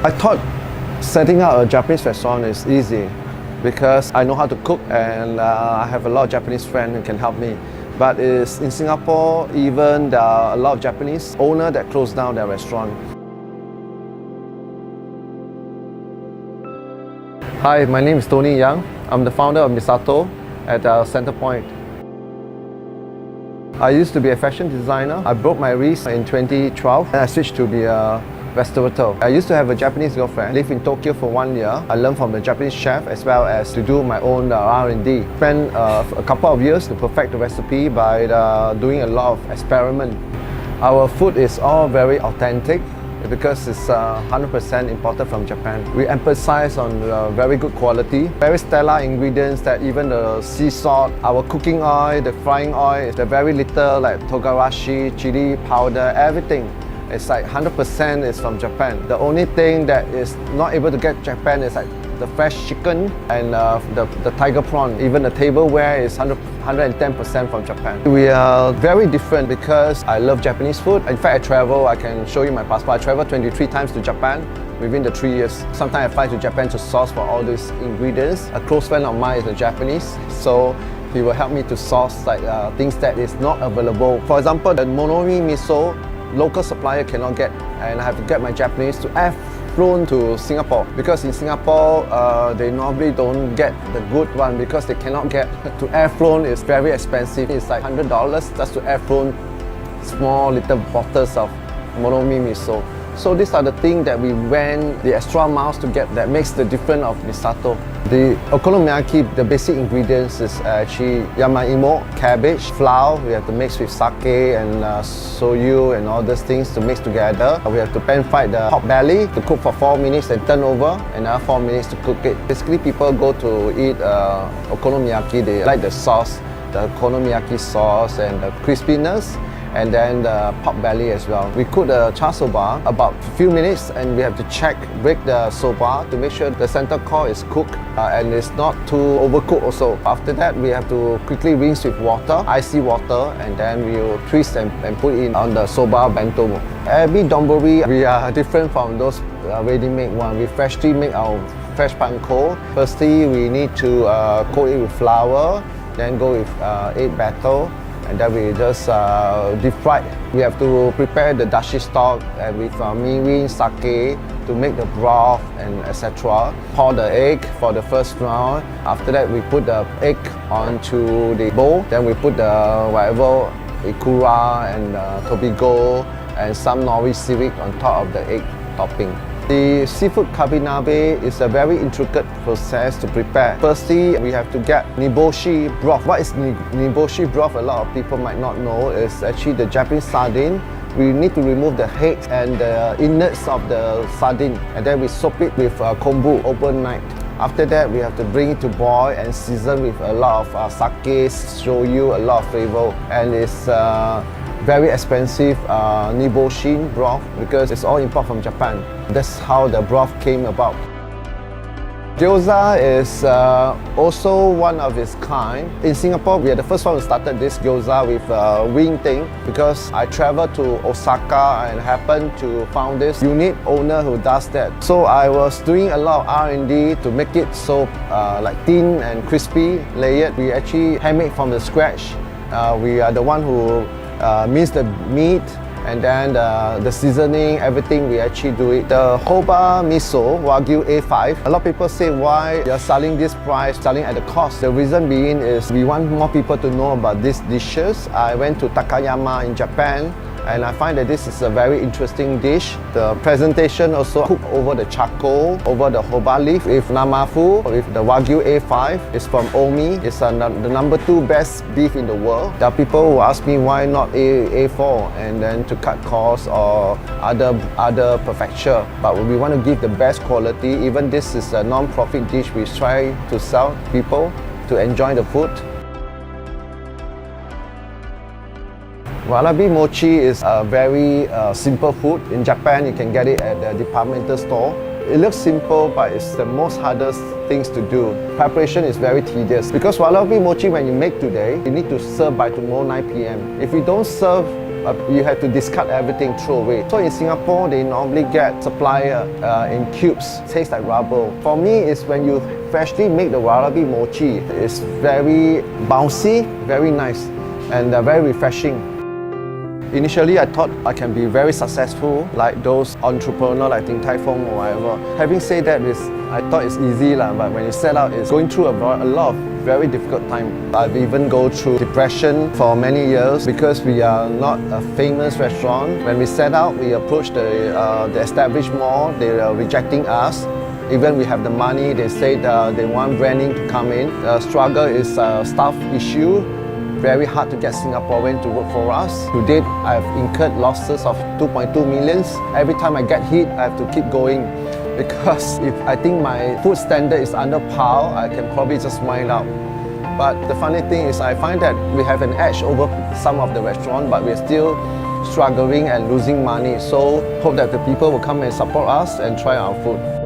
I thought setting up a Japanese restaurant is easy because I know how to cook and I have a lot of Japanese friends who can help me. But in Singapore, even there are a lot of Japanese owners that closed down their restaurant. Hi, my name is Tony Yang. I'm the founder of Misato at Centerpoint. I used to be a fashion designer. I broke my wrist in 2012 and I switched to be a restaurateur. I used to have a Japanese girlfriend, lived in Tokyo for 1 year. I learned from the Japanese chef as well as to do my own R&D. Spent a couple of years to perfect the recipe by doing a lot of experiment. Our food is all very authentic because it's 100% imported from Japan. We emphasize on very good quality, very stellar ingredients that even the sea salt, our cooking oil, the frying oil, the very little like togarashi, chili powder, everything. It's like 100% is from Japan. The only thing that is not able to get Japan is like the fresh chicken and the tiger prawn. Even the tableware is 110% from Japan. We are very different because I love Japanese food. In fact, I travel, I can show you my passport. I traveled 23 times to Japan within the 3 years. Sometimes I fly to Japan to source for all these ingredients. A close friend of mine is a Japanese, so he will help me to source like things that is not available. For example, the monomi miso, local supplier cannot get, and I have to get my Japanese to air flown to Singapore because in Singapore they normally don't get the good one because they cannot get to air flown. Is very expensive. It's like $100 just to air flown small little bottles of monomi miso. So these are the things that we went the extra miles to get that makes the difference of Misato. The okonomiyaki, the basic ingredients is actually yamaimo, cabbage, flour. We have to mix with sake and soyu and all those things to mix together. We have to pan fry the pork belly to cook for 4 minutes and turn over, another 4 minutes to cook it. Basically, people go to eat okonomiyaki, they like the sauce, the okonomiyaki sauce and the crispiness, and then the pork belly as well. We cook the char soba about a few minutes and we have to break the soba to make sure the center core is cooked and it's not too overcooked also. After that, we have to quickly rinse with water, icy water, and then we will twist and put it on the soba bento. Every donburi, we are different from those ready-made one. We freshly make our fresh panko. Firstly, we need to coat it with flour, then go with egg batter, and then we just deep fry. We have to prepare the dashi stock with mirin, sake to make the broth and etc. Pour the egg for the first round. After that, we put the egg onto the bowl. Then we put the whatever ikura and tobigo and some nori seaweed on top of the egg topping. The seafood kabinabe is a very intricate process to prepare. Firstly, we have to get niboshi broth. What is niboshi broth? A lot of people might not know. It's actually the Japanese sardine. We need to remove the head and the innards of the sardine, and then we soak it with kombu overnight. After that, we have to bring it to boil and season with a lot of sake, shoyu, a lot of flavor, and it's very expensive niboshi broth because it's all import from Japan. That's how the broth came about. Gyoza is also one of its kind. In Singapore, we are the first one who started this gyoza with wing thing because I traveled to Osaka and happened to found this unique owner who does that. So I was doing a lot of R&D to make it so like thin and crispy, layered. We actually handmade from the scratch. We are the one who mince the meat, and then the seasoning, everything, we actually do it. The Hoba Miso Wagyu A5, a lot of people say why you're selling this price, selling at the cost. The reason being is we want more people to know about these dishes. I went to Takayama in Japan and I find that this is a very interesting dish. The presentation also cooked over the charcoal, over the hoba leaf with namafu, with the Wagyu A5. It's from Omi. It's the number 2 best beef in the world. There are people who ask me why not A4 and then to cut costs or other perfection. But we want to give the best quality. Even this is a non-profit dish we try to sell people to enjoy the food. Warabi mochi is a very simple food. In Japan, you can get it at the departmental store. It looks simple, but it's the most hardest things to do. Preparation is very tedious because warabi mochi, when you make today, you need to serve by tomorrow 9 p.m. If you don't serve You have to discard everything, throw away. So in Singapore, they normally get supplier in cubes, tastes like rubber. For me, it's when you freshly make the warabi mochi. It's very bouncy, very nice, and very refreshing. Initially, I thought I can be very successful like those entrepreneurs like Din Tai Fung or whatever. Having said that, I thought it's easy, but when you set out, it's going through a lot of very difficult time. I've even gone through depression for many years because we are not a famous restaurant. When we set out, we approached the established mall. They are rejecting us. Even we have the money, they said they want branding to come in. The struggle is a staff issue. Very hard to get Singaporeans to work for us. To date, I've incurred losses of 2.2 million. Every time I get hit, I have to keep going because if I think my food standard is under par, I can probably just wind up. But the funny thing is I find that we have an edge over some of the restaurants, but we're still struggling and losing money. So hope that the people will come and support us and try our food.